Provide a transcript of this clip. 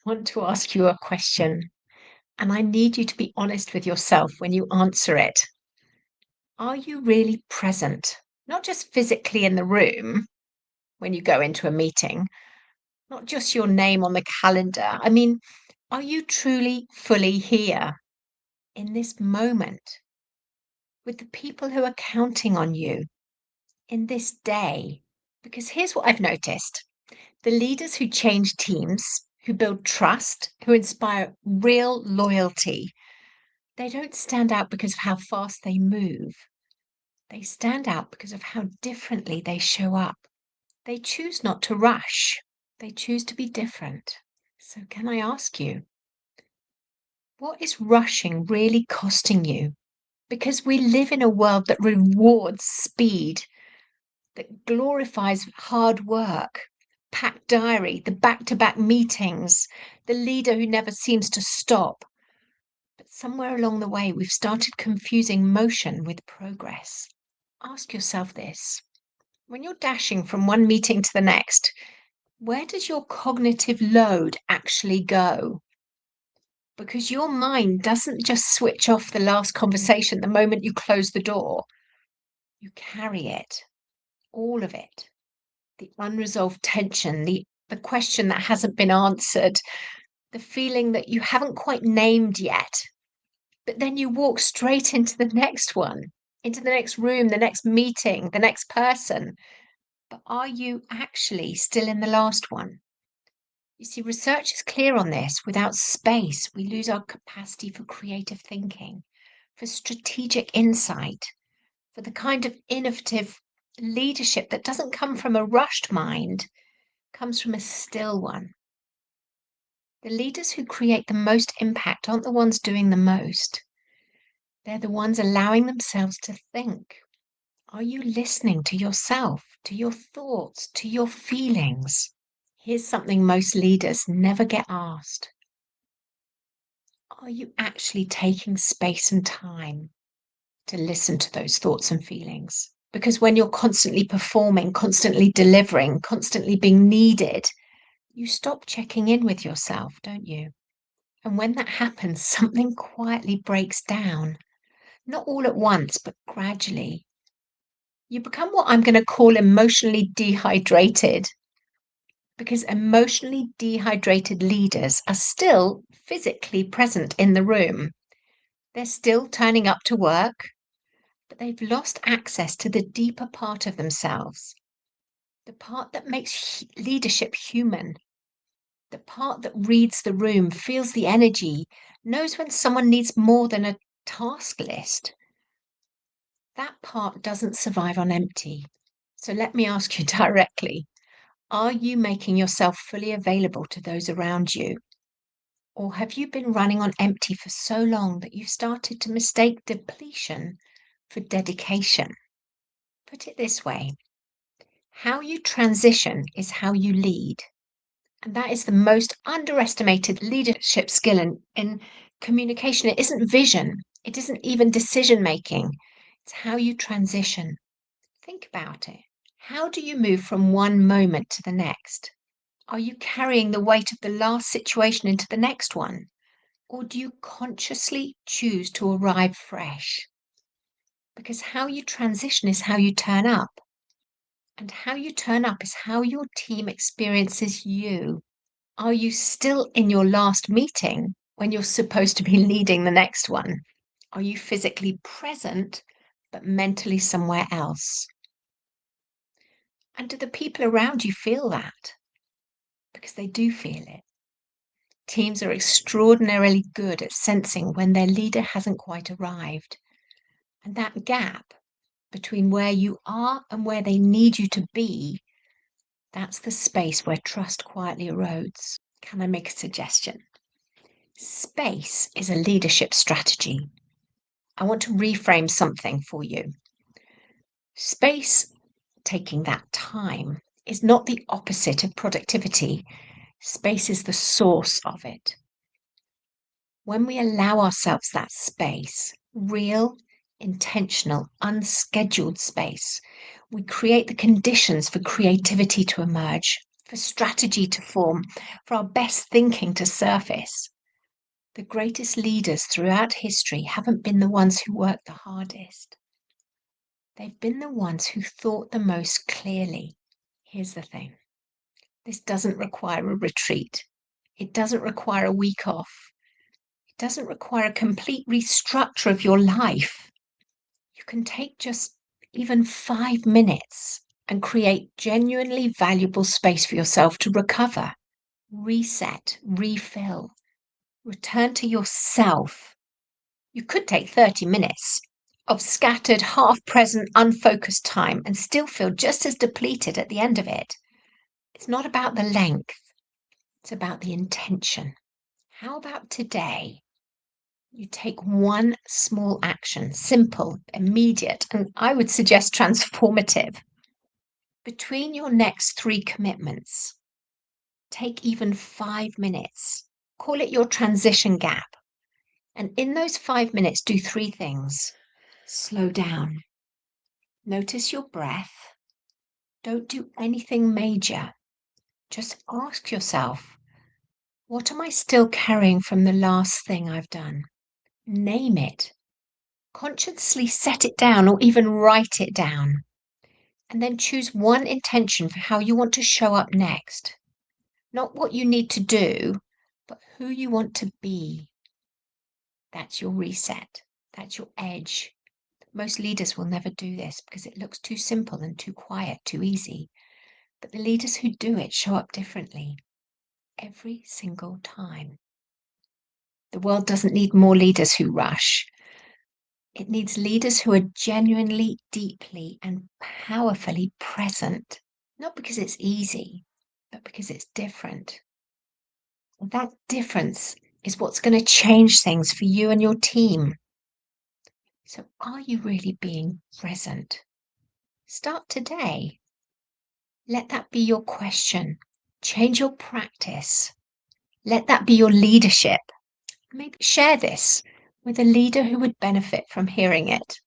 Want to ask you a question, and I need you to be honest with yourself when you answer it. Are you really present? Not just physically in the room when you go into a meeting, not just your name on the calendar. I mean, are you truly fully here in this moment with the people who are counting on you in this day? Because here's what I've noticed: the leaders who change teams, who build trust, who inspire real loyalty, they don't stand out because of how fast they move. They stand out because of how differently they show up. They choose not to rush. They choose to be different. So, can I ask you, what is rushing really costing you? Because we live in a world that rewards speed, that glorifies hard work, packed diary, the back to back meetings, the leader who never seems to stop. But somewhere along the way, we've started confusing motion with progress. Ask yourself this: when you're dashing from one meeting to the next, where does your cognitive load actually go? Because your mind doesn't just switch off the last conversation the moment you close the door. You carry it, all of it. The unresolved tension, the question that hasn't been answered, the feeling that you haven't quite named yet. But then you walk straight into the next one, into the next room, the next meeting, the next person. But are you actually still in the last one? You see, research is clear on this. Without space, we lose our capacity for creative thinking, for strategic insight, for the kind of innovative leadership that doesn't come from a rushed mind, comes from a still one. The leaders who create the most impact aren't the ones doing the most. They're the ones allowing themselves to think. Are you listening to yourself, to your thoughts, to your feelings? Here's something most leaders never get asked: are you actually taking space and time to listen to those thoughts and feelings? Because when you're constantly performing, constantly delivering, constantly being needed, you stop checking in with yourself, don't you? And when that happens, something quietly breaks down. Not all at once, but gradually. You become what I'm going to call emotionally dehydrated, because emotionally dehydrated leaders are still physically present in the room. They're still turning up to work, but they've lost access to the deeper part of themselves, the part that makes leadership human, the part that reads the room, feels the energy, knows when someone needs more than a task list. That part doesn't survive on empty. So let me ask you directly: are you making yourself fully available to those around you? Or have you been running on empty for so long that you've started to mistake depletion for dedication? Put it this way: how you transition is how you lead. And that is the most underestimated leadership skill in communication. It isn't vision, it isn't even decision making. It's how you transition. Think about it. How do you move from one moment to the next? Are you carrying the weight of the last situation into the next one? Or do you consciously choose to arrive fresh? Because how you transition is how you turn up. And how you turn up is how your team experiences you. Are you still in your last meeting when you're supposed to be leading the next one? Are you physically present, but mentally somewhere else? And do the people around you feel that? Because they do feel it. Teams are extraordinarily good at sensing when their leader hasn't quite arrived. And that gap between where you are and where they need you to be, that's the space where trust quietly erodes. Can I make a suggestion? Space is a leadership strategy. I want to reframe something for you. Space, taking that time, is not the opposite of productivity. Space is the source of it. When we allow ourselves that space, real, intentional, unscheduled space, we create the conditions for creativity to emerge, for strategy to form, for our best thinking to surface. The greatest leaders throughout history haven't been the ones who worked the hardest. They've been the ones who thought the most clearly. Here's the thing. This doesn't require a retreat. It doesn't require a week off. It doesn't require a complete restructure of your life. You can take just even 5 minutes and create genuinely valuable space for yourself to recover, reset, refill, return to yourself. You could take 30 minutes of scattered, half-present, unfocused time and still feel just as depleted at the end of it. It's not about the length, it's about the intention. How about today? You take one small action, simple, immediate, and I would suggest transformative. Between your next 3 commitments, take even 5 minutes. Call it your transition gap. And in those 5 minutes, do 3 things. Slow down. Notice your breath. Don't do anything major. Just ask yourself, what am I still carrying from the last thing I've done? Name it. Consciously set it down or even write it down. And then choose one intention for how you want to show up next. Not what you need to do, but who you want to be. That's your reset. That's your edge. Most leaders will never do this because it looks too simple and too quiet, too easy. But the leaders who do it show up differently every single time. The world doesn't need more leaders who rush. It needs leaders who are genuinely, deeply, and powerfully present. Not because it's easy, but because it's different. That difference is what's going to change things for you and your team. So, are you really being present? Start today. Let that be your question. Change your practice. Let that be your leadership. Maybe share this with a leader who would benefit from hearing it.